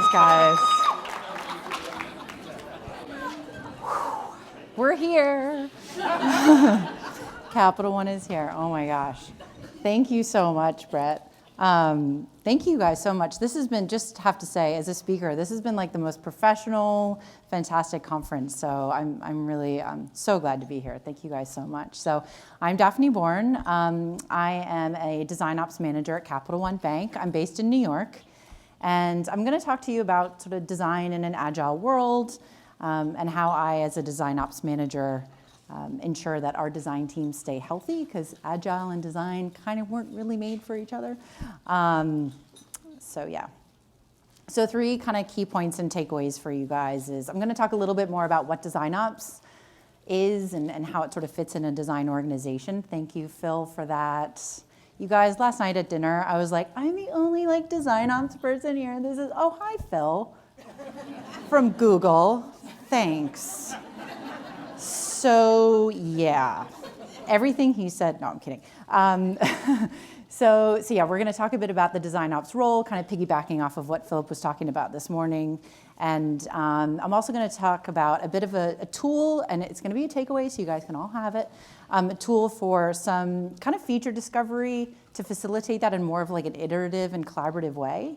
Thanks, guys. We're here. Capital One is here. Oh my gosh. Thank you so much, Brett. Thank you guys so much. This has been, just have to say, as a speaker, this has been like the most professional, fantastic conference. So I'm so glad to be here. Thank you guys so much. So I'm Daphne Bourne. I am a design ops manager at Capital One Bank. I'm based in New York. And I'm going to talk to you about sort of design in an agile world and how I, as a design ops manager, ensure that our design teams stay healthy, because agile and design kind of weren't really made for each other. So 3 kind of key points and takeaways for you guys is I'm going to talk a little bit more about what design ops is and how it sort of fits in a design organization. Thank you, Phil, for that. You guys, last night at dinner, I was like, I'm the only design ops person here. This is, oh, hi, Phil, from Google. Thanks. So yeah, everything he said, no, I'm kidding. So yeah, we're going to talk a bit about the design ops role, kind of piggybacking off of what Philip was talking about this morning. And I'm also going to talk about a bit of a tool, and it's going to be a takeaway, so you guys can all have it, a tool for some kind of feature discovery to facilitate that in more of like an iterative and collaborative way,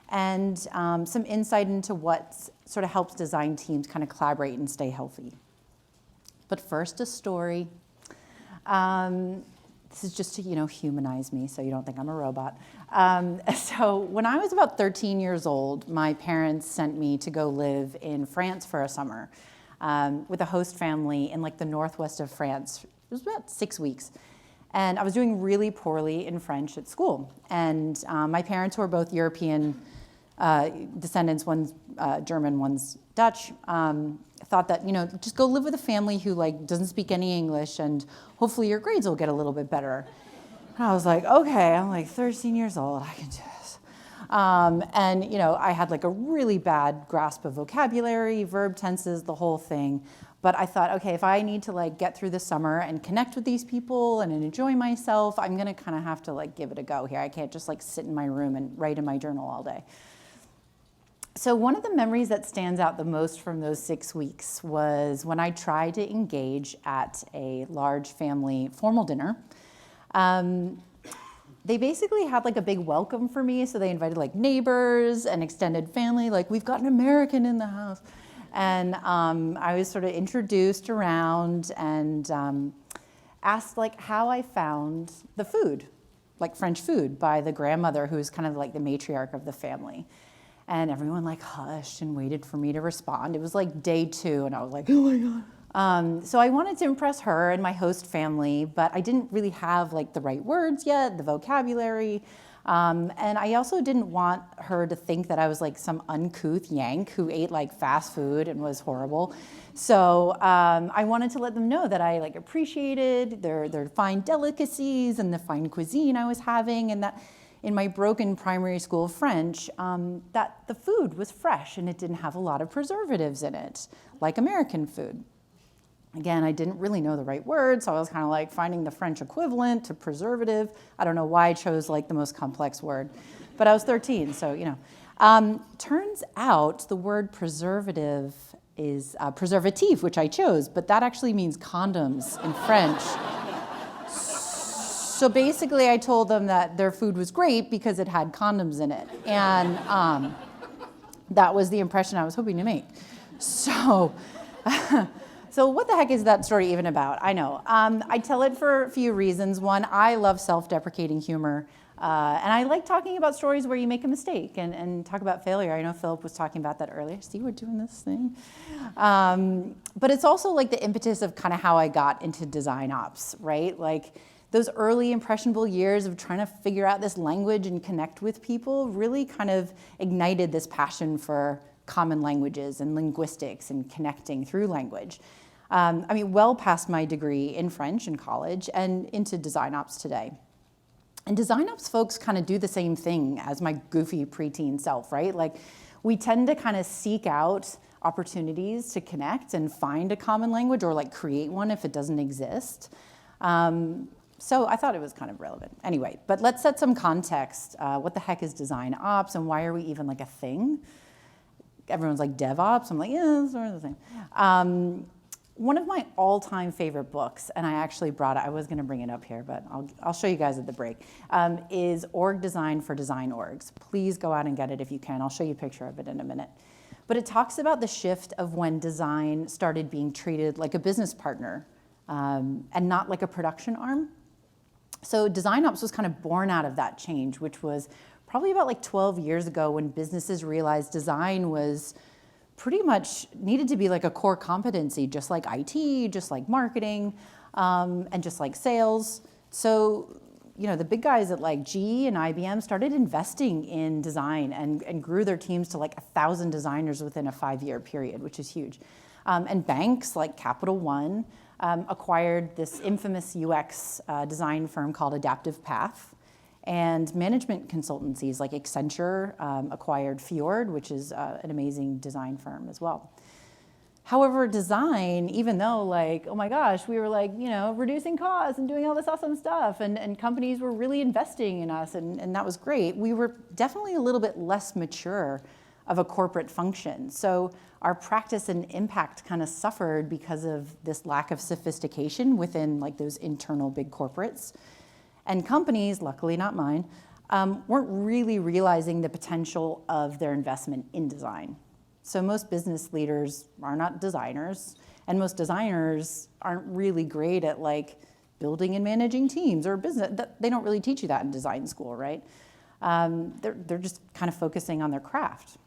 and some insight into what sort of helps design teams kind of collaborate and stay healthy. But first, a story. This is just to, humanize me so you don't think I'm a robot. So when I was about 13 years old, my parents sent me to go live in France for a summer with a host family in like the northwest of France. It was about 6 weeks. And I was doing really poorly in French at school. And my parents were both European descendants, one's German, one's Dutch, thought that, just go live with a family who doesn't speak any English and hopefully your grades will get a little bit better. And I was like, okay, I'm 13 years old, I can do this. And I had a really bad grasp of vocabulary, verb tenses, the whole thing. But I thought, okay, if I need to get through the summer and connect with these people and enjoy myself, I'm gonna kind of have to give it a go here. I can't just sit in my room and write in my journal all day. So one of the memories that stands out the most from those 6 weeks was when I tried to engage at a large family formal dinner. They basically had a big welcome for me, so they invited neighbors and extended family, we've got an American in the house. And I was sort of introduced around and asked how I found the food, French food, by the grandmother who's kind of the matriarch of the family. And everyone hushed and waited for me to respond. It was day 2, and I was oh my God. So I wanted to impress her and my host family, but I didn't really have the right words yet, the vocabulary. And I also didn't want her to think that I was some uncouth Yank who ate fast food and was horrible. So I wanted to let them know that I appreciated their fine delicacies and the fine cuisine I was having, and that in my broken primary school French, that the food was fresh and it didn't have a lot of preservatives in it, like American food. Again, I didn't really know the right word, so I was kind of finding the French equivalent to preservative. I don't know why I chose the most complex word, but I was 13, so turns out the word preservative is preservative, which I chose, but that actually means condoms in French. So basically, I told them that their food was great because it had condoms in it. And that was the impression I was hoping to make. So, so what the heck is that story even about? I know. I tell it for a few reasons. One, I love self-deprecating humor. And I like talking about stories where you make a mistake and talk about failure. I know Philip was talking about that earlier. See, we're doing this thing. But it's also the impetus of kind of how I got into design ops, right? Those early impressionable years of trying to figure out this language and connect with people really kind of ignited this passion for common languages and linguistics and connecting through language. Well past my degree in French in college and into design ops today. And design ops folks kind of do the same thing as my goofy preteen self, right? We tend to kind of seek out opportunities to connect and find a common language or create one if it doesn't exist. So I thought it was kind of relevant. Anyway, but let's set some context. What the heck is design ops and why are we even a thing? everyone's like DevOps. I'm like, yeah, that's sort of the same. One of my all-time favorite books, and I actually brought it, I was gonna bring it up here, but I'll show you guys at the break, is Org Design for Design Orgs. Please go out and get it if you can. I'll show you a picture of it in a minute. But it talks about the shift of when design started being treated like a business partner and not like a production arm. So Design Ops was kind of born out of that change, which was probably about like 12 years ago when businesses realized design was pretty much needed to be like a core competency, just like IT, just like marketing, and just like sales. So, you know, the big guys at like GE and IBM started investing in design and grew their teams to like 1,000 designers within a 5-year period, which is huge. And banks like Capital One acquired this infamous UX design firm called Adaptive Path. And management consultancies like Accenture acquired Fjord, which is an amazing design firm as well. However, design, even though like, oh my gosh, we were like, you know, reducing costs and doing all this awesome stuff, and companies were really investing in us, and that was great, we were definitely a little bit less mature of a corporate function. So our practice and impact kind of suffered because of this lack of sophistication within like those internal big corporates. And companies, luckily not mine, weren't really realizing the potential of their investment in design. So most business leaders are not designers, and most designers aren't really great at like building and managing teams or business. They don't really teach you that in design school, right? They're just kind of focusing on their craft.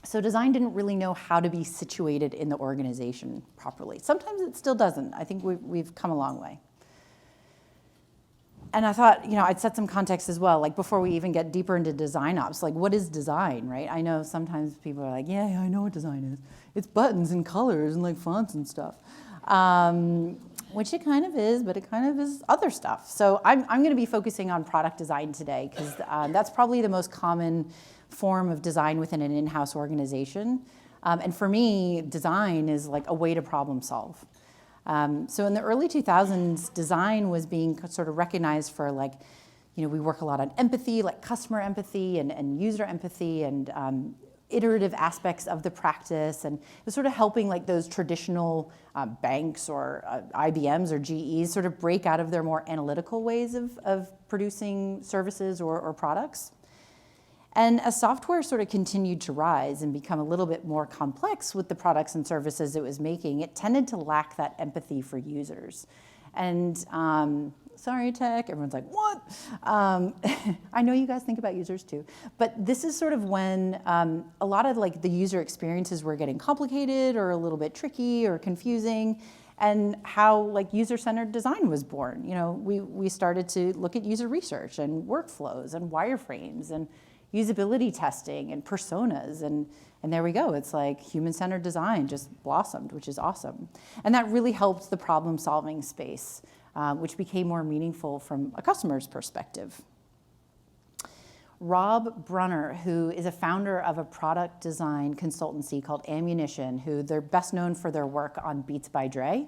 So design didn't really know how to be situated in the organization properly. Sometimes it still doesn't. I think we've come a long way. And I thought, you know, I'd set some context as well, like before we even get deeper into design ops, like what is design, right? I know sometimes people are like, yeah, I know what design is. It's buttons and colors and like fonts and stuff, which it kind of is, but it kind of is other stuff. So I'm going to be focusing on product design today because that's probably the most common form of design within an in-house organization. And for me, design is like a way to problem solve. So in the early 2000s, design was being sort of recognized for like, you know, we work a lot on empathy, like customer empathy and user empathy and iterative aspects of the practice. And it was sort of helping like those traditional banks or IBMs or GEs sort of break out of their more analytical ways of producing services or products. And as software sort of continued to rise and become a little bit more complex with the products and services it was making, it tended to lack that empathy for users. And sorry, tech, everyone's like, what? I know you guys think about users too. But this is sort of when a lot of like the user experiences were getting complicated or a little bit tricky or confusing, and how like user-centered design was born. You know, we started to look at user research and workflows and wireframes and usability testing and personas, and there we go. It's like human-centered design just blossomed, which is awesome. And that really helped the problem-solving space, which became more meaningful from a customer's perspective. Rob Brunner, who is a founder of a product design consultancy called Ammunition, who they're best known for their work on Beats by Dre,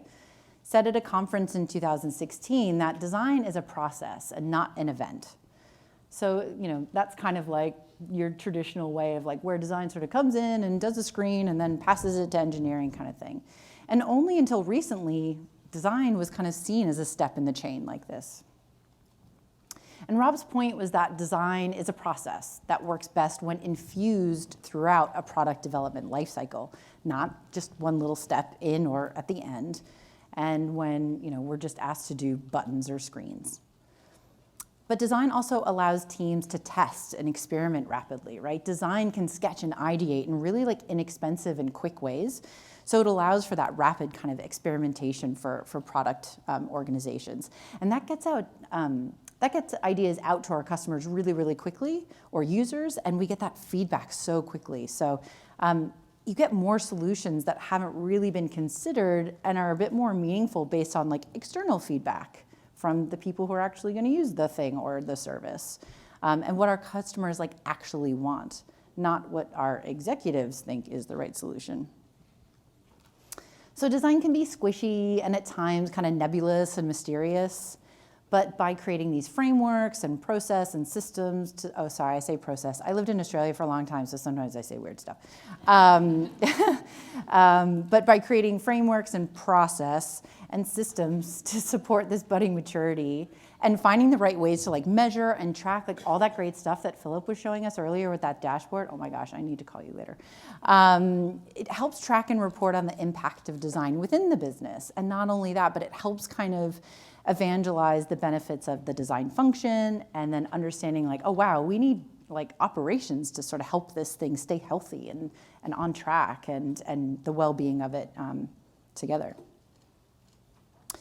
said at a conference in 2016 that design is a process and not an event. So, you know, that's kind of like your traditional way of like where design sort of comes in and does a screen and then passes it to engineering kind of thing. And only until recently, design was kind of seen as a step in the chain like this. And Rob's point was that design is a process that works best when infused throughout a product development lifecycle, not just one little step in or at the end, and when, you know, we're just asked to do buttons or screens. But design also allows teams to test and experiment rapidly, right? Design can sketch and ideate in really like inexpensive and quick ways. So it allows for that rapid kind of experimentation for product organizations. And that gets ideas out to our customers really, really quickly, or users, and we get that feedback so quickly. So you get more solutions that haven't really been considered and are a bit more meaningful based on like external feedback from the people who are actually going to use the thing or the service, and what our customers like actually want, not what our executives think is the right solution. So design can be squishy and at times kind of nebulous and mysterious, But by creating these frameworks and process and systems oh, sorry, I say process. I lived in Australia for a long time, so sometimes I say weird stuff. But by creating frameworks and process and systems to support this budding maturity and finding the right ways to like measure and track like all that great stuff that Philip was showing us earlier with that dashboard. Oh my gosh, I need to call you later. It helps track and report on the impact of design within the business. And not only that, but it helps kind of evangelize the benefits of the design function, and then understanding like, oh wow, we need like operations to sort of help this thing stay healthy and on track, and the well-being of it together.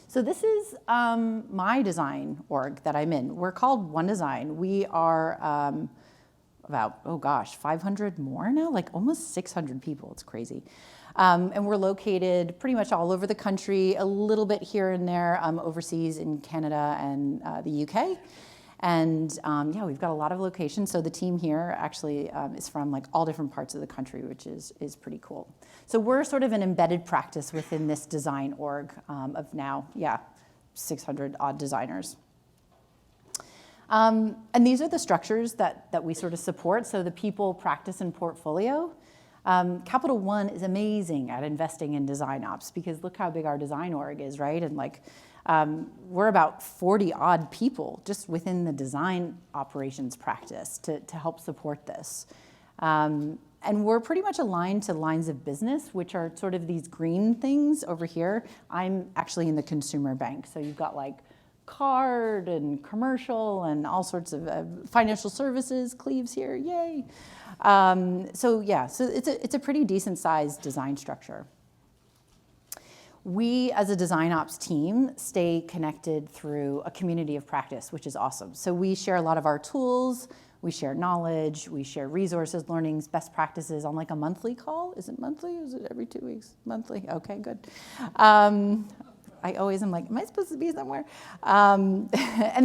So this is my design org that I'm in. We're called One Design. We are about, oh gosh, 500 more now, like almost 600 people. It's crazy. And we're located pretty much all over the country, a little bit here and there, overseas in Canada and the UK. And yeah, we've got a lot of locations. So the team here actually is from like all different parts of the country, which is pretty cool. So we're sort of an embedded practice within this design org of now, yeah, 600 odd designers. And these are the structures that we sort of support. So the people, practice, and portfolio. Capital One is amazing at investing in design ops, because look how big our design org is, right? And like, we're about 40 odd people just within the design operations practice to help support this. And we're pretty much aligned to lines of business, which are sort of these green things over here. I'm actually in the consumer bank. So you've got like card and commercial and all sorts of financial services, Cleaves here, yay. So yeah, so it's a pretty decent sized design structure. We, as a design ops team, stay connected through a community of practice, which is awesome. So we share a lot of our tools, we share knowledge, we share resources, learnings, best practices on like a monthly call. Is it monthly? Is it every 2 weeks? Monthly, okay, good. I always am like, am I supposed to be somewhere? And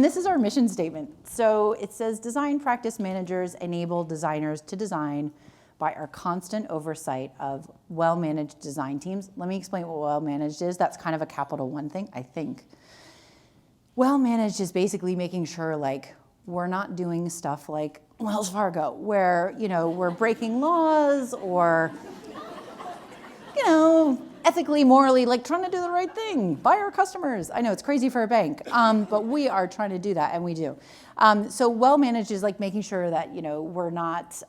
this is our mission statement. So it says, design practice managers enable designers to design by our constant oversight of well-managed design teams. Let me explain what well-managed is. That's kind of a Capital One thing, I think. Well-managed is basically making sure like we're not doing stuff like Wells Fargo, where, you know, we're breaking laws or, you know, ethically, morally, like trying to do the right thing by our customers. I know it's crazy for a bank, but we are trying to do that, and we do. So well-managed is like making sure that, you know, we're not,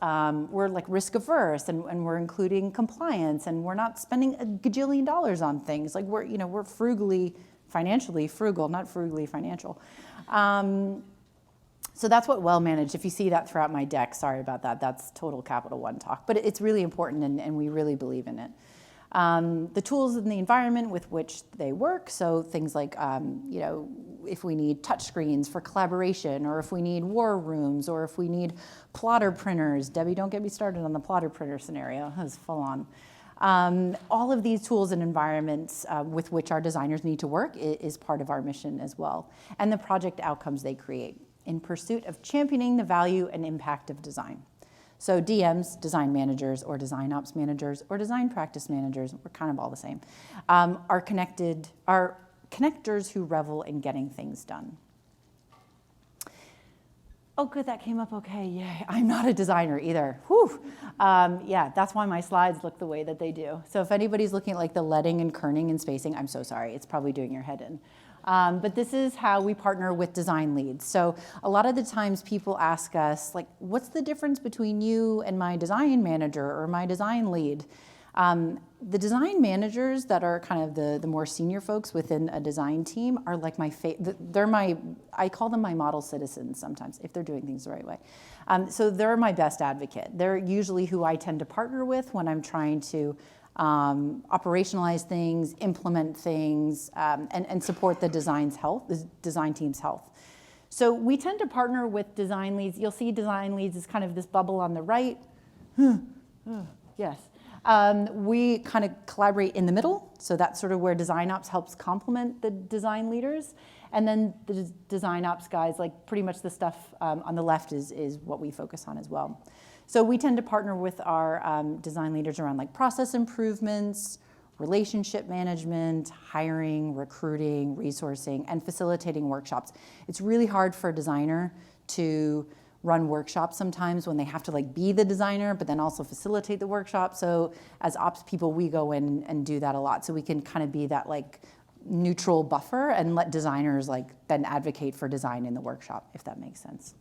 we're like risk averse, and we're including compliance, and we're not spending a gajillion dollars on things. Like we're, you know, we're financially frugal, not frugally financial. So that's what well-managed, if you see that throughout my deck, sorry about that, that's total Capital One talk, but it's really important, and we really believe in it. The tools and the environment with which they work, so things like, you know, if we need touch screens for collaboration, or if we need war rooms, or if we need plotter printers. Debbie, don't get me started on the plotter printer scenario, that's full on. All of these tools and environments with which our designers need to work is part of our mission as well, and the project outcomes they create in pursuit of championing the value and impact of design. So DMs, design managers, or design ops managers, or design practice managers, we're kind of all the same, are connectors who revel in getting things done. Oh, good, that came up okay, yay. I'm not a designer either, whew. Yeah, that's why my slides look the way that they do. So if anybody's looking at like the leading and kerning and spacing, I'm so sorry, it's probably doing your head in. But this is how we partner with design leads. So a lot of the times people ask us, like, what's the difference between you and my design manager or my design lead? The design managers that are kind of the more senior folks within a design team are like I call them my model citizens sometimes, if they're doing things the right way. So they're my best advocate. They're usually who I tend to partner with when I'm trying to operationalize things, implement things, and support the design team's health. So we tend to partner with design leads. You'll see design leads is kind of this bubble on the right. Yes. We kind of collaborate in the middle, so that's sort of where design ops helps complement the design leaders. And then the design ops guys, like pretty much the stuff on the left is what we focus on as well. So we tend to partner with our design leaders around like process improvements, relationship management, hiring, recruiting, resourcing, and facilitating workshops. It's really hard for a designer to run workshops sometimes when they have to like be the designer, but then also facilitate the workshop. So as ops people, we go in and do that a lot. So we can kind of be that like neutral buffer and let designers like then advocate for design in the workshop, if that makes sense.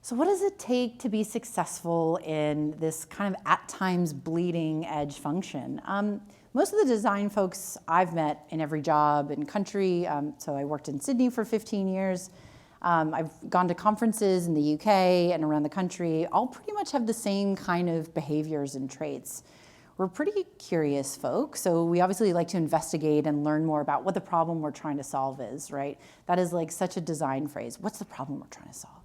So what does it take to be successful in this kind of at times bleeding edge function? Most of the design folks I've met in every job and country, so I worked in Sydney for 15 years. I've gone to conferences in the UK and around the country, all pretty much have the same kind of behaviors and traits. We're pretty curious folk, so we obviously like to investigate and learn more about what the problem we're trying to solve is, right? That is like such a design phrase. What's the problem we're trying to solve?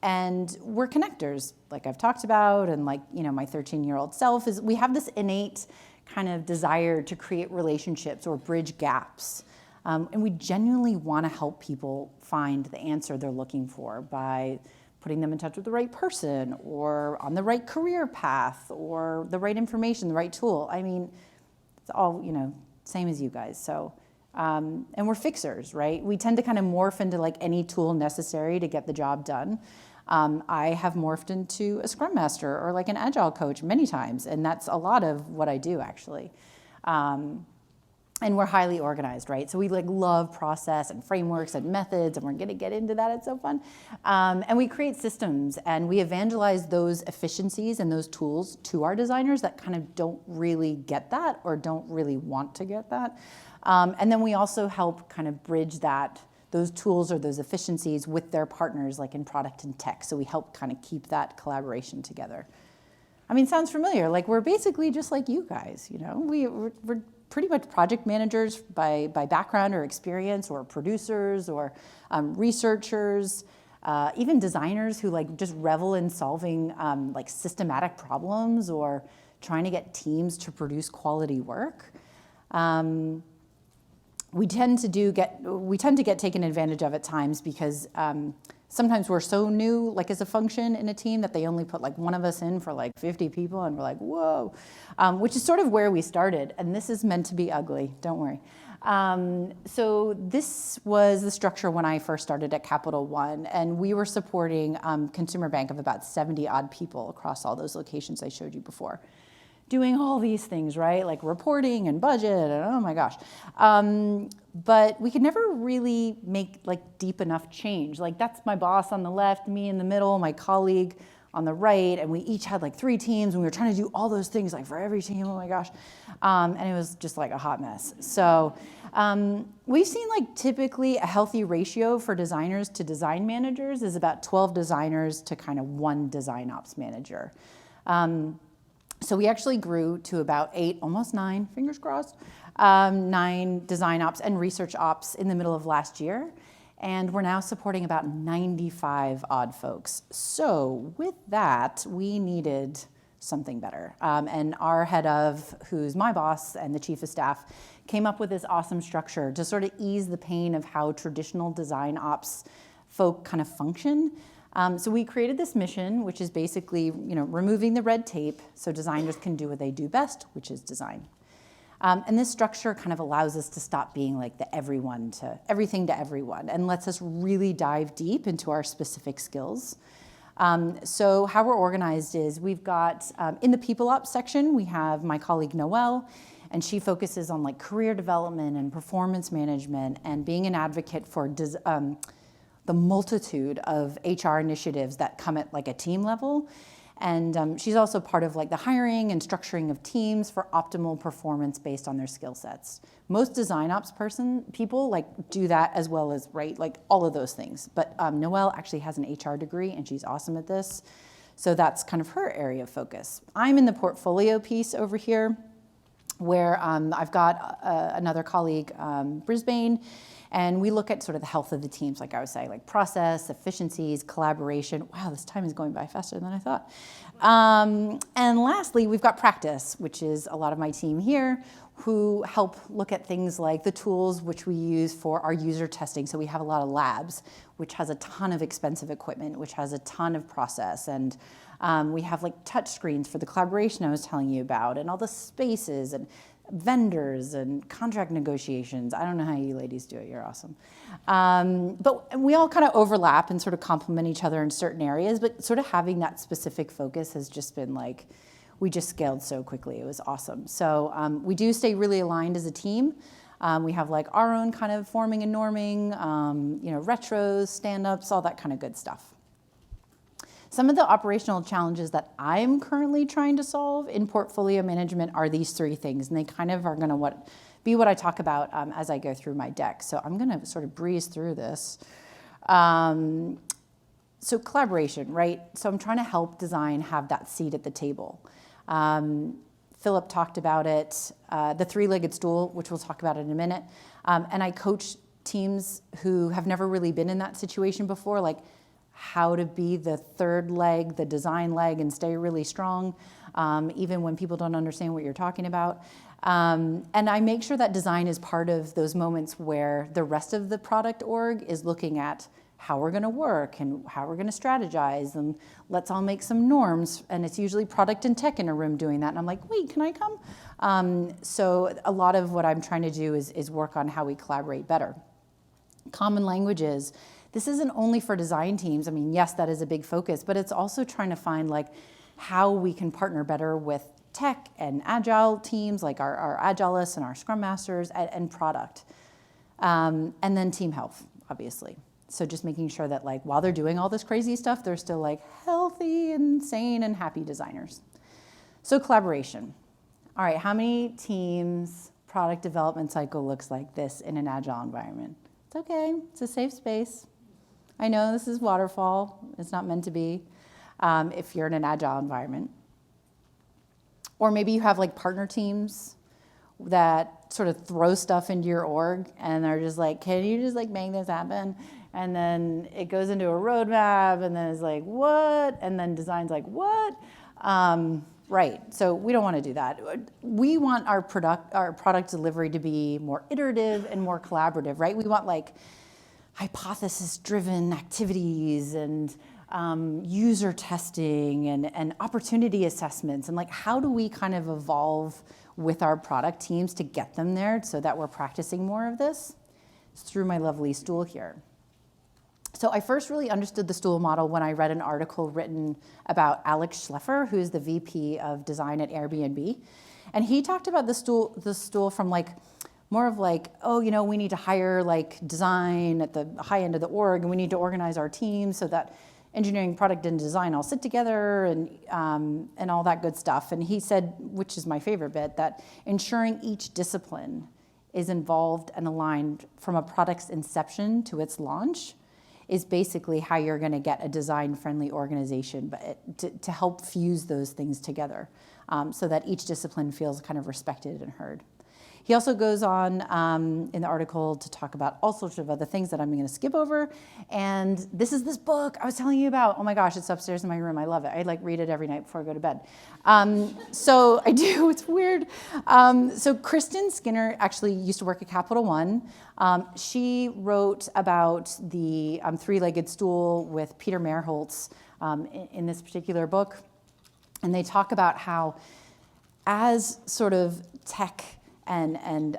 And we're connectors, like I've talked about, and like, you know, my 13-year-old self is, we have this innate kind of desire to create relationships or bridge gaps. And we genuinely want to help people find the answer they're looking for by putting them in touch with the right person or on the right career path or the right information, the right tool. I mean, it's all, you know, same as you guys. So, and we're fixers, right? We tend to kind of morph into like any tool necessary to get the job done. I have morphed into a Scrum Master or like an Agile coach many times, and that's a lot of what I do actually. And we're highly organized, right? So we like love process and frameworks and methods, and we're gonna get into that, it's so fun. And we create systems and we evangelize those efficiencies and those tools to our designers that kind of don't really get that or don't really want to get that. And then we also help kind of bridge those tools or those efficiencies with their partners like in product and tech. So we help kind of keep that collaboration together. I mean, sounds familiar. Like we're basically just like you guys, you know? We're pretty much project managers by background or experience, or producers or researchers, even designers who like just revel in solving like systematic problems or trying to get teams to produce quality work. We tend to get taken advantage of at times because sometimes we're so new, like as a function in a team, that they only put like one of us in for like 50 people, and we're like, whoa, which is sort of where we started. And this is meant to be ugly, don't worry. So this was the structure when I first started at Capital One, and we were supporting consumer bank of about 70 odd people across all those locations I showed you before. Doing all these things, right? Like reporting and budget and oh my gosh. But we could never really make like deep enough change. Like that's my boss on the left, me in the middle, my colleague on the right, and we each had like 3 teams and we were trying to do all those things like for every team, oh my gosh. And it was just like a hot mess. So we've seen like typically a healthy ratio for designers to design managers is about 12 designers to kind of 1 design ops manager. So we actually grew to about 8, almost 9, fingers crossed, 9 design ops and research ops in the middle of last year. And we're now supporting about 95 odd folks. So with that, we needed something better. And our head of, who's my boss and the chief of staff, came up with this awesome structure to sort of ease the pain of how traditional design ops folk kind of function. So we created this mission, which is basically, you know, removing the red tape so designers can do what they do best, which is design. And this structure kind of allows us to stop being like the everything to everyone, and lets us really dive deep into our specific skills. So how we're organized is we've got, in the people ops section, we have my colleague Noelle, and she focuses on like career development and performance management and being an advocate for the multitude of HR initiatives that come at like a team level. And she's also part of like the hiring and structuring of teams for optimal performance based on their skill sets. Most design ops people like do that as well as, right, like all of those things. But Noelle actually has an HR degree and she's awesome at this. So that's kind of her area of focus. I'm in the portfolio piece over here where I've got another colleague, Brisbane, and we look at sort of the health of the teams, like I was saying, like process, efficiencies, collaboration. Wow, this time is going by faster than I thought. And lastly, we've got practice, which is a lot of my team here, who help look at things like the tools which we use for our user testing. So we have a lot of labs, which has a ton of expensive equipment, which has a ton of process. And we have like touch screens for the collaboration I was telling you about, and all the spaces and vendors and contract negotiations. I don't know how you ladies do it, you're awesome. But we all kind of overlap and sort of complement each other in certain areas, but sort of having that specific focus has just been like, we just scaled so quickly, it was awesome. So we do stay really aligned as a team. We have like our own kind of forming and norming, retros, stand-ups, all that kind of good stuff. Some of the operational challenges that I'm currently trying to solve in portfolio management are these three things, and they kind of are gonna be what I talk about as I go through my deck. So I'm gonna sort of breeze through this. So collaboration, right? So I'm trying to help design have that seat at the table. Philip talked about it, the three-legged stool, which we'll talk about in a minute. And I coach teams who have never really been in that situation before, like how to be the third leg, the design leg, and stay really strong, even when people don't understand what you're talking about. And I make sure that design is part of those moments where the rest of the product org is looking at how we're gonna work and how we're gonna strategize, and let's all make some norms. And it's usually product and tech in a room doing that. And I'm like, wait, can I come? So a lot of what I'm trying to do is work on how we collaborate better. Common languages. This isn't only for design teams. I mean, yes, that is a big focus, but it's also trying to find like how we can partner better with tech and agile teams, like our agilists and our scrum masters and product. And then team health, obviously. So just making sure that like while they're doing all this crazy stuff, they're still like healthy and sane and happy designers. So collaboration. All right, how many teams product development cycle looks like this in an agile environment? It's okay, it's a safe space. I know this is waterfall, it's not meant to be if you're in an agile environment. Or maybe you have like partner teams that sort of throw stuff into your org and they're just like, can you just like make this happen? And then it goes into a roadmap and then it's like, what? And then design's like, what? Right, so we don't want to do that. We want our product delivery to be more iterative and more collaborative, right? We want like hypothesis-driven activities and user testing and opportunity assessments, and like how do we kind of evolve with our product teams to get them there so that we're practicing more of this? It's through my lovely stool here. So I first really understood the stool model when I read an article written about Alex Schleffer, who's the VP of design at Airbnb. And he talked about the stool from like, more of like, oh, we need to hire like design at the high end of the org, and we need to organize our teams so that engineering, product, and design all sit together and all that good stuff. And he said, which is my favorite bit, that ensuring each discipline is involved and aligned from a product's inception to its launch is basically how you're going to get a design-friendly organization, but to help fuse those things together so that each discipline feels kind of respected and heard. He also goes on in the article to talk about all sorts of other things that I'm going to skip over. And this is this book I was telling you about. Oh my gosh, it's upstairs in my room. I love it. I like read it every night before I go to bed. So I do. It's weird. So Kristen Skinner actually used to work at Capital One. She wrote about the three-legged stool with Peter Merholtz in this particular book. And they talk about how as sort of tech and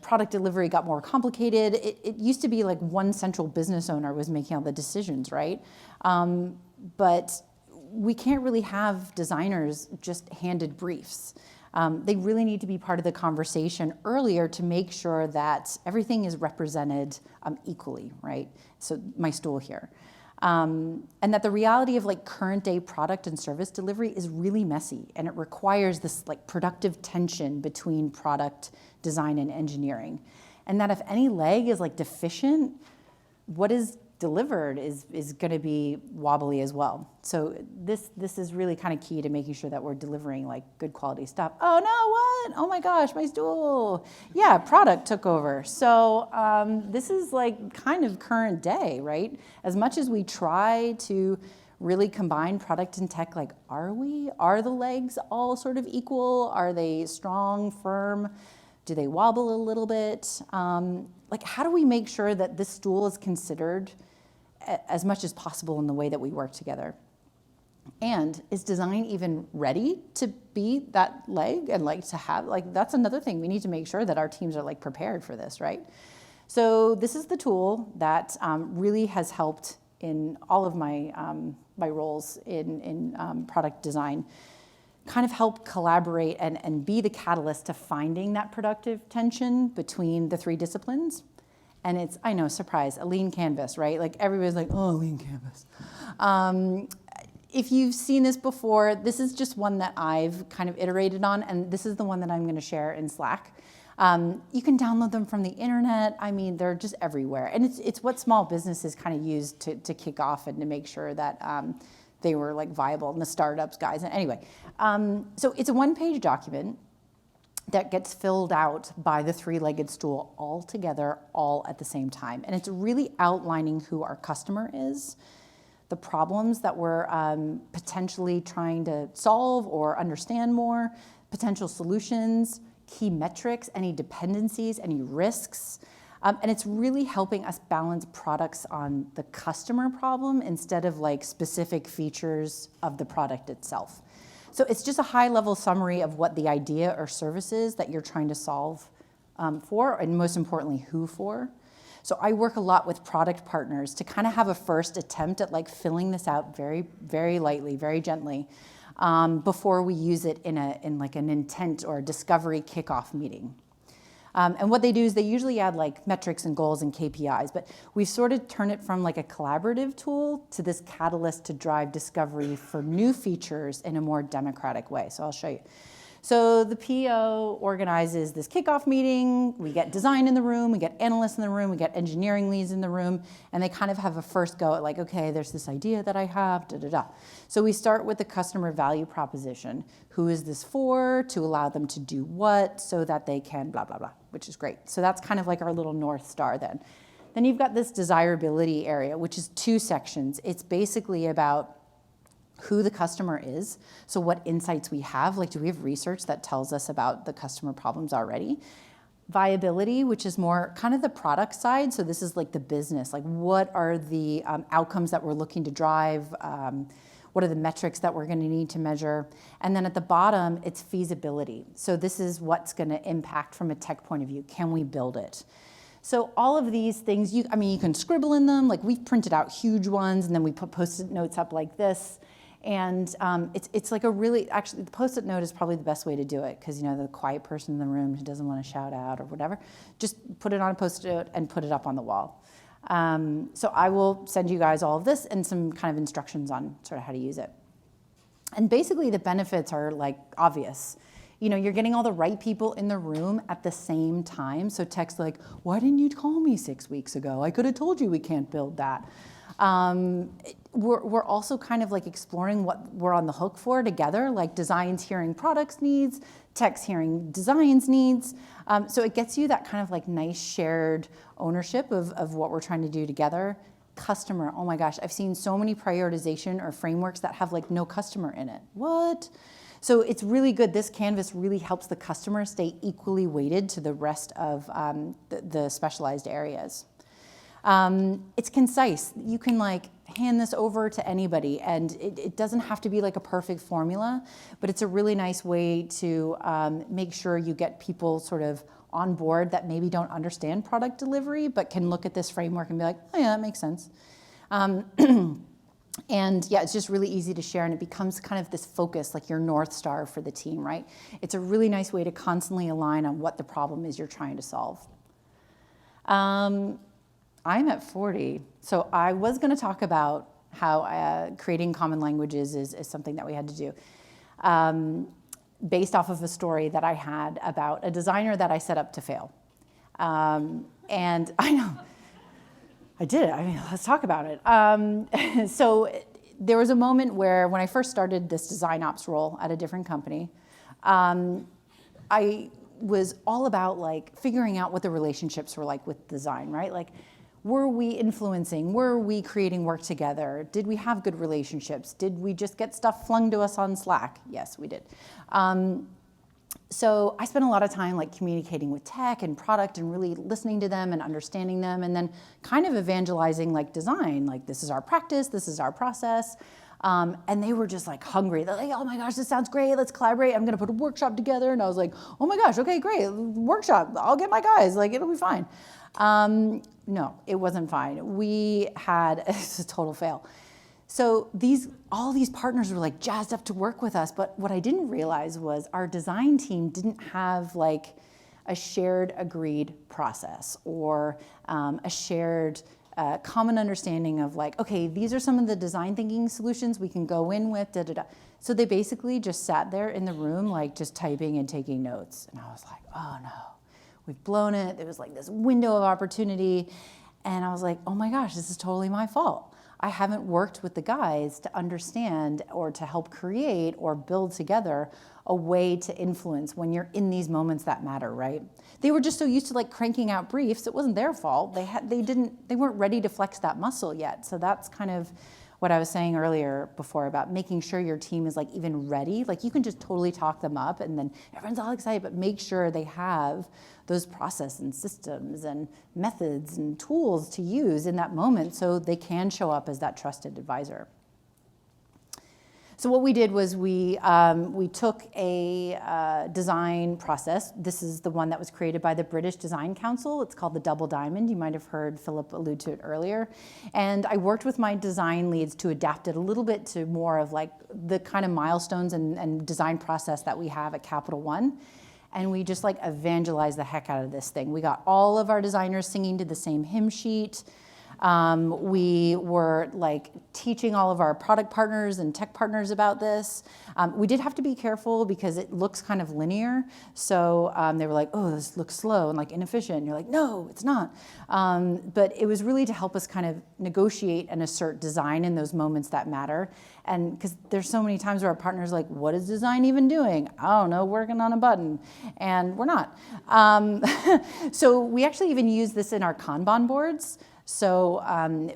product delivery got more complicated. It used to be like one central business owner was making all the decisions, right? But we can't really have designers just handed briefs. They really need to be part of the conversation earlier to make sure that everything is represented equally, right? So my stool here. And that the reality of like current day product and service delivery is really messy, and it requires this like productive tension between product design and engineering. And that if any leg is like deficient, what is delivered is going to be wobbly as well. So this is really kind of key to making sure that we're delivering like good quality stuff. Oh no, what? Oh my gosh, my stool. Yeah, product took over. So this is like kind of current day, right? As much as we try to really combine product and tech. Like, are the legs all sort of equal? Are they strong, firm? Do they wobble a little bit? Like, how do we make sure that this stool is considered as much as possible in the way that we work together? And is design even ready to be that leg and like to have, like, that's another thing. We need to make sure that our teams are like prepared for this, right? So this is the tool that really has helped in all of my, my roles in product design, kind of help collaborate and be the catalyst to finding that productive tension between the three disciplines. And it's, I know, surprise, a lean canvas, right? Like everybody's like, oh, lean canvas. If you've seen this before, this is just one that I've kind of iterated on, and this is the one that I'm gonna share in Slack. You can download them from the internet. I mean, they're just everywhere. And it's what small businesses kind of use to kick off and to make sure that they were like viable, and the startups guys. And anyway, so it's a one-page document that gets filled out by the three-legged stool all together, all at the same time. And it's really outlining who our customer is, the problems that we're potentially trying to solve or understand more, potential solutions, key metrics, any dependencies, any risks. And it's really helping us balance products on the customer problem instead of like specific features of the product itself. So it's just a high-level summary of what the idea or service is that you're trying to solve for, and most importantly, who for. So I work a lot with product partners to kind of have a first attempt at like filling this out very, very lightly, very gently, before we use it in like an intent or discovery kickoff meeting. And what they do is they usually add like metrics and goals and KPIs, but we've sort of turned it from like a collaborative tool to this catalyst to drive discovery for new features in a more democratic way. So I'll show you. So the PO organizes this kickoff meeting. We get design in the room, we get analysts in the room, we get engineering leads in the room, and they kind of have a first go at like, okay, there's this idea that I have, da da da. So we start with the customer value proposition. Who is this for? To allow them to do what so that they can blah, blah, blah, which is great. So that's kind of like our little North Star then. Then you've got this desirability area, which is 2 sections. It's basically about who the customer is, so what insights we have, like do we have research that tells us about the customer problems already? Viability, which is more kind of the product side, so this is like the business, like what are the outcomes that we're looking to drive, what are the metrics that we're gonna need to measure, and then at the bottom, it's feasibility. So this is what's gonna impact from a tech point of view, can we build it? So all of these things, you can scribble in them, like we've printed out huge ones, and then we put Post-it notes up like this. And it's like a really, actually the Post-it note is probably the best way to do it, because the quiet person in the room who doesn't want to shout out or whatever, just put it on a Post-it note and put it up on the wall. So I will send you guys all of this and some kind of instructions on sort of how to use it. And basically the benefits are like obvious. You're getting all the right people in the room at the same time. So text like, why didn't you call me 6 weeks ago? I could have told you we can't build that. We're also kind of like exploring what we're on the hook for together, like design's hearing products needs, tech's hearing design's needs. So it gets you that kind of like nice shared ownership of what we're trying to do together. Customer, oh my gosh, I've seen so many prioritization or frameworks that have like no customer in it. What? So it's really good. This canvas really helps the customer stay equally weighted to the rest of the specialized areas. It's concise. You can like hand this over to anybody, and it doesn't have to be like a perfect formula, but it's a really nice way to make sure you get people sort of on board that maybe don't understand product delivery, but can look at this framework and be like, oh yeah, that makes sense. And yeah, it's just really easy to share, and it becomes kind of this focus, like your North Star for the team, right? It's a really nice way to constantly align on what the problem is you're trying to solve. I'm at 40, so I was going to talk about how creating common languages is something that we had to do, based off of a story that I had about a designer that I set up to fail. And I know, I did it. I mean, let's talk about it. So there was a moment where when I first started this design ops role at a different company, I was all about like figuring out what the relationships were like with design, right? Like, Were we influencing? Were we creating work together? Did we have good relationships? Did we just get stuff flung to us on Slack? Yes, we did. So I spent a lot of time like communicating with tech and product and really listening to them and understanding them, and then kind of evangelizing like design, like this is our practice, this is our process. And they were just like hungry. They're like, oh my gosh, this sounds great. Let's collaborate. I'm going to put a workshop together. And I was like, oh my gosh, okay, great. Workshop. I'll get my guys. Like, it'll be fine. No, it wasn't fine. We had, it's a total fail. So all these partners were like jazzed up to work with us. But what I didn't realize was our design team didn't have like a shared agreed process or a shared common understanding of like, okay, these are some of the design thinking solutions we can go in with, da da da. So they basically just sat there in the room, like just typing and taking notes. And I was like, oh no, we've blown it. There was like this window of opportunity. And I was like, oh my gosh, this is totally my fault. I haven't worked with the guys to understand or to help create or build together a way to influence when you're in these moments that matter, right? They were just so used to like cranking out briefs. It wasn't their fault. They weren't ready to flex that muscle yet. So that's kind of what I was saying earlier before about making sure your team is like even ready. Like you can just totally talk them up and then everyone's all excited, but make sure they have those process and systems and methods and tools to use in that moment so they can show up as that trusted advisor. So what we did was we took a design process. This is the one that was created by the British Design Council. It's called the Double Diamond. You might have heard Philip allude to it earlier. And I worked with my design leads to adapt it a little bit to more of like the kind of milestones and design process that we have at Capital One. And we just like evangelized the heck out of this thing. We got all of our designers singing to the same hymn sheet. We were like teaching all of our product partners and tech partners about this. We did have to be careful because it looks kind of linear. So they were like, oh, this looks slow and like inefficient. And you're like, no, it's not. But it was really to help us kind of negotiate and assert design in those moments that matter. And because there's so many times where our partner's like, what is design even doing? I don't know, working on a button. And we're not. So we actually even use this in our Kanban boards. So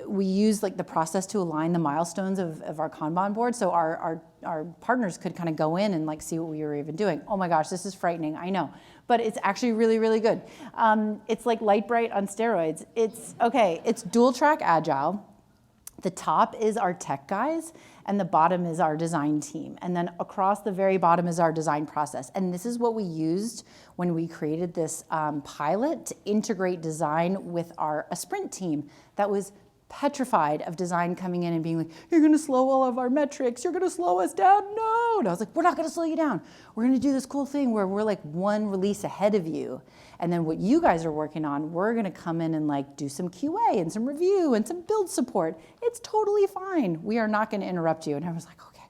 we use like the process to align the milestones of our Kanban board. So our partners could kind of go in and like see what we were even doing. Oh my gosh, this is frightening, I know. But it's actually really, really good. It's like Light Bright on steroids. It's dual track Agile. The top is our tech guys, and the bottom is our design team. And then across the very bottom is our design process. And this is what we used when we created this pilot to integrate design with a sprint team that was petrified of design coming in and being like, you're gonna slow all of our metrics, you're gonna slow us down, no. And I was like, we're not gonna slow you down. We're gonna do this cool thing where we're like one release ahead of you. And then what you guys are working on, we're gonna come in and like do some QA and some review and some build support. It's totally fine. We are not gonna interrupt you. And I was like, okay.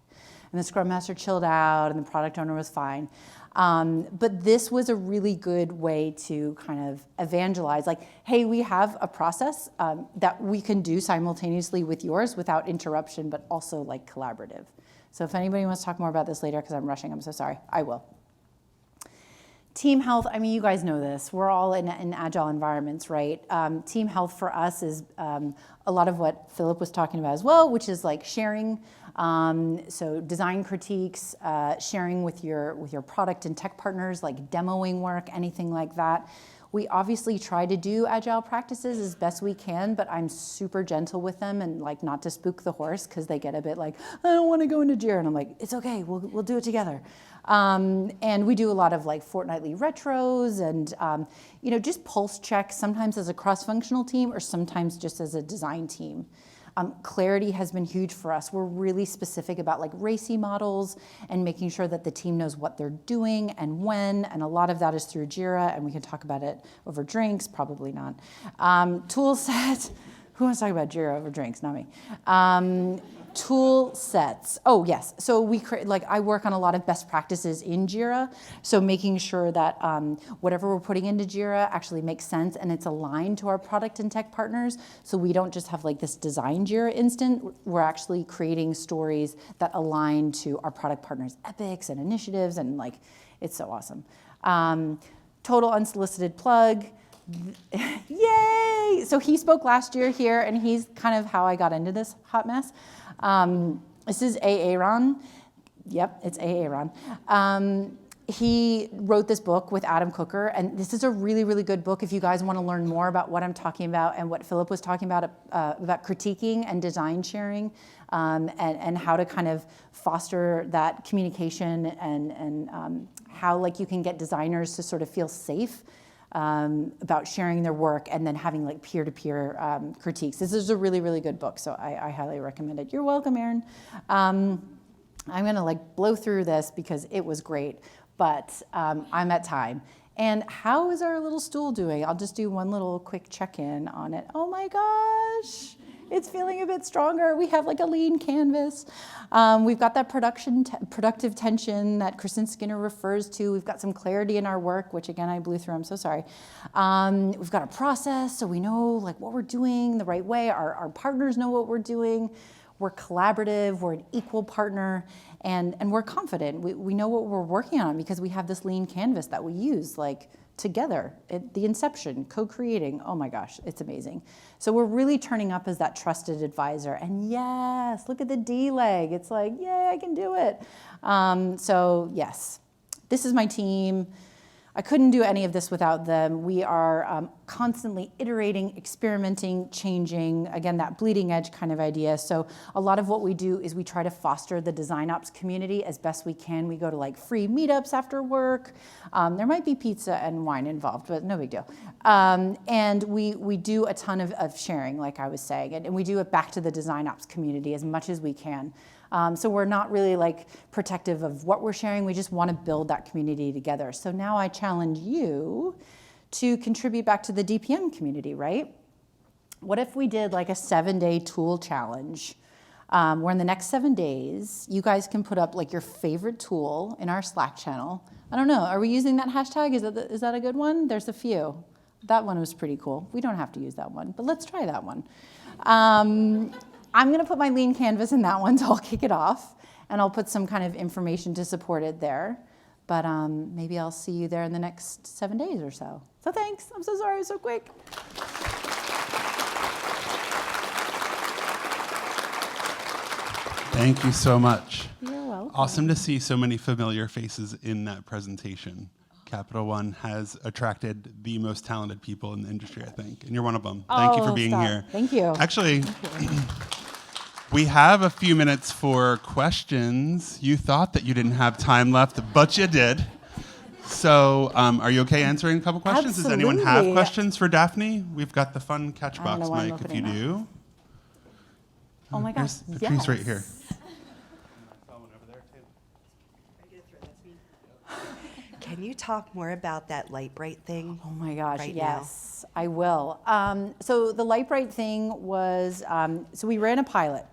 And the Scrum Master chilled out and the product owner was fine. But this was a really good way to kind of evangelize, like, hey, we have a process that we can do simultaneously with yours without interruption, but also like collaborative. So if anybody wants to talk more about this later, because I'm rushing, I'm so sorry, I will. Team health, I mean, you guys know this. We're all in agile environments, right? Team health for us is a lot of what Philip was talking about as well, which is like sharing. So design critiques, sharing with your product and tech partners, like demoing work, anything like that. We obviously try to do agile practices as best we can, but I'm super gentle with them and like not to spook the horse because they get a bit like, I don't want to go into Jira. And I'm like, it's okay, we'll do it together. And we do a lot of like fortnightly retros and just pulse checks, sometimes as a cross-functional team or sometimes just as a design team. Clarity has been huge for us. We're really specific about like RACI models and making sure that the team knows what they're doing and when, and a lot of that is through Jira, and we can talk about it over drinks, probably not. Tool set, who wants to talk about Jira over drinks? Not me. Tool sets. Oh, yes. So we create, like I work on a lot of best practices in Jira. So making sure that whatever we're putting into Jira actually makes sense and it's aligned to our product and tech partners. So we don't just have like this design Jira instant. We're actually creating stories that align to our product partners' epics and initiatives, and like it's so awesome. Total unsolicited plug. Yay! So he spoke last year here, and he's kind of how I got into this hot mess. This is Aaron. Yep, it's Aaron. He wrote this book with Adam Cooker, and this is a really, really good book if you guys want to learn more about what I'm talking about and what Philip was talking about critiquing and design sharing, and how to kind of foster that communication and how like you can get designers to sort of feel safe about sharing their work and then having like peer-to-peer critiques. This is a really, really good book, so I highly recommend it. You're welcome, Aaron. I'm gonna like blow through this because it was great, but I'm at time. And how is our little stool doing? I'll just do one little quick check-in on it. Oh my gosh, it's feeling a bit stronger. We have like a lean canvas. We've got that productive tension that Kristen Skinner refers to. We've got some clarity in our work, which again, I blew through, I'm so sorry. We've got a process, so we know like what we're doing the right way. Our partners know what we're doing. We're collaborative, we're an equal partner, and we're confident. We know what we're working on because we have this lean canvas that we use like together at the inception, co-creating. Oh my gosh, it's amazing. So we're really turning up as that trusted advisor. And yes, look at the D leg. It's like, yay, I can do it. So yes, this is my team. I couldn't do any of this without them. We are constantly iterating, experimenting, changing, again, that bleeding edge kind of idea. So a lot of what we do is we try to foster the design ops community as best we can. We go to like free meetups after work. There might be pizza and wine involved, but no big deal. And we do a ton of sharing, like I was saying, and we do it back to the design ops community as much as we can. So we're not really like protective of what we're sharing. We just want to build that community together. So now I challenge you to contribute back to the DPN community, right? What if we did like a 7-day tool challenge where in the next 7 days, you guys can put up like your favorite tool in our Slack channel. I don't know, are we using that hashtag? Is that a good one? There's a few. That one was pretty cool. We don't have to use that one, but let's try that one. I'm gonna put my lean canvas in that one, so I'll kick it off, and I'll put some kind of information to support it there. But maybe I'll see you there in the next 7 days or so. So thanks, I'm so sorry it was so quick. Thank you so much. You're welcome. Awesome to see so many familiar faces in that presentation. Capital One has attracted the most talented people in the industry, I think, and you're one of them. Thank you for being here. Thank you. Actually, we have a few minutes for questions. You thought that you didn't have time left, but you did. So are you okay answering a couple questions? Absolutely. Does anyone have questions for Daphne? We've got the fun catchbox mic if you that. do. Oh my gosh, There's Patrice right here. Can you talk more about that Light Bright thing? Oh my gosh, right yes, I will. So the Light Bright thing was, so we ran a pilot.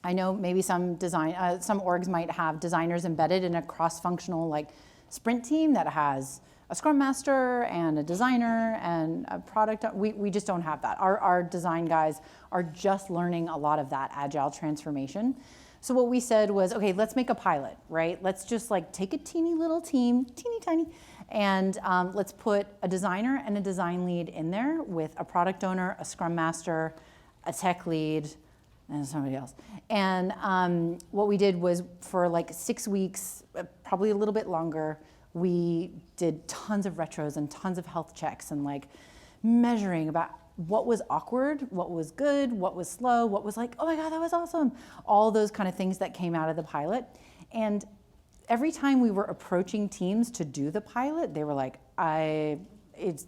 I know maybe some orgs might have designers embedded in a cross-functional like sprint team that has a scrum master and a designer and a product. We just don't have that. Our design guys are just learning a lot of that agile transformation. So what we said was, okay, let's make a pilot, right? Let's just like take a teeny little team, teeny tiny, and let's put a designer and a design lead in there with a product owner, a scrum master, a tech lead, and somebody else. And what we did was for like 6 weeks, probably a little bit longer, we did tons of retros and tons of health checks and like measuring about what was awkward, what was good, what was slow, what was like, oh my God, that was awesome. All those kind of things that came out of the pilot. And every time we were approaching teams to do the pilot, they were like,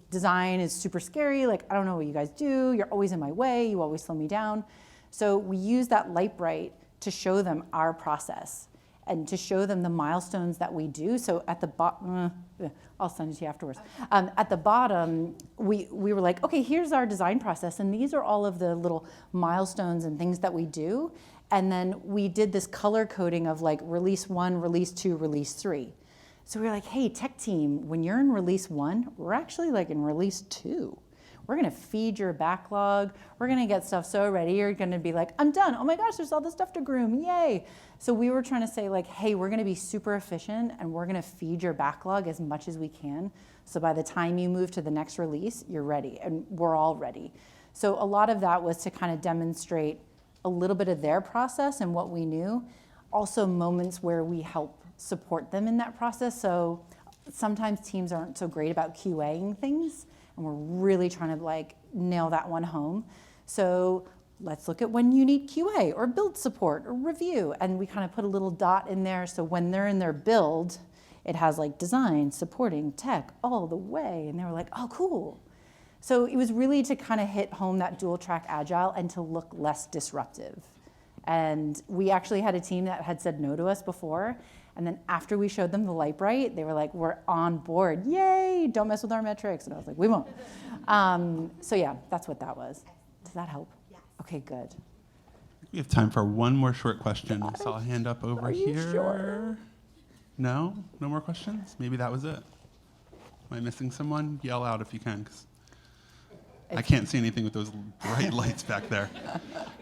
design is super scary. Like, I don't know what you guys do. You're always in my way. You always slow me down. So we use that Light Bright to show them our process and to show them the milestones that we do. So at the bottom, I'll send it to you afterwards. At the bottom, we were like, okay, here's our design process, and these are all of the little milestones and things that we do. And then we did this color coding of like release 1, release 2, release 3. So we were like, hey, tech team, when you're in release 1, we're actually like in release 2. We're gonna feed your backlog. We're gonna get stuff so ready. You're gonna be like, I'm done. Oh my gosh, there's all this stuff to groom, yay. So we were trying to say like, hey, we're gonna be super efficient and we're gonna feed your backlog as much as we can. So by the time you move to the next release, you're ready and we're all ready. So a lot of that was to kind of demonstrate a little bit of their process and what we knew. Also moments where we help support them in that process. So sometimes teams aren't so great about QAing things, and we're really trying to like nail that one home. So let's look at when you need QA or build support or review. And we kind of put a little dot in there. So when they're in their build, it has like design, supporting, tech, all the way. And they were like, oh, cool. So it was really to kind of hit home that dual track Agile and to look less disruptive. And we actually had a team that had said no to us before. And then after we showed them the light bright, they were like, we're on board. Yay, don't mess with our metrics. And I was like, we won't. So yeah, that's what that was. Does that help? Yes. Okay, good. We have time for one more short question. I saw a hand up over Are you here. sure? No? No more questions? Maybe that was it. Am I missing someone? Yell out if you can, 'cause I can't see anything with those bright lights back there.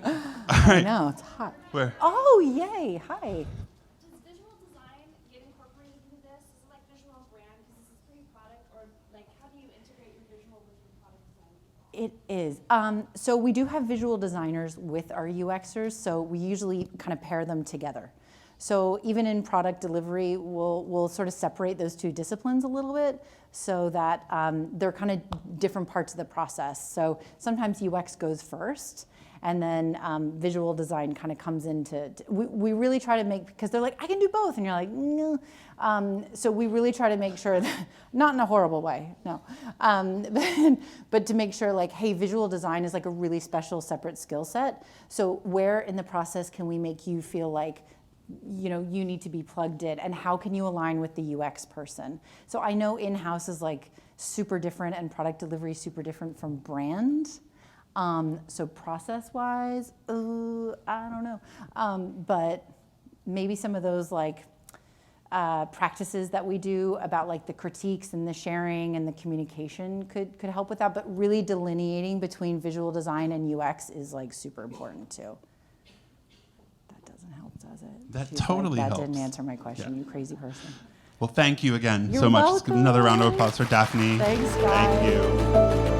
All I right. know, it's hot. Where? Oh, yay, hi. Does visual design get incorporated into this? Is it like visual brand? Because this is pre-product, or like how do you integrate your visual with your product design? It is. So we do have visual designers with our UXers, so we usually kind of pair them together. So even in product delivery, we'll sort of separate those two disciplines a little bit so that they're kind of different parts of the process. So sometimes UX goes first, and then visual design kind of comes into, we really try to make, because they're like, I can do both, and you're like, no. So we really try to make sure that, not in a horrible way, no, but to make sure like, hey, visual design is like a really special separate skill set. So where in the process can we make you feel like, you know, you need to be plugged in, and how can you align with the UX person? So I know in-house is like super different and product delivery super different from brand. So process-wise, I don't know. But maybe some of those like practices that we do about like the critiques and the sharing and the communication could help with that. But really delineating between visual design and UX is like super important too. That doesn't help, does it? That She's like, totally that helps. didn't answer my question, Yeah. you crazy person. Well, thank you again You're so much. Let's give another round of welcome. applause for Daphne. Thanks, guys. Thank you.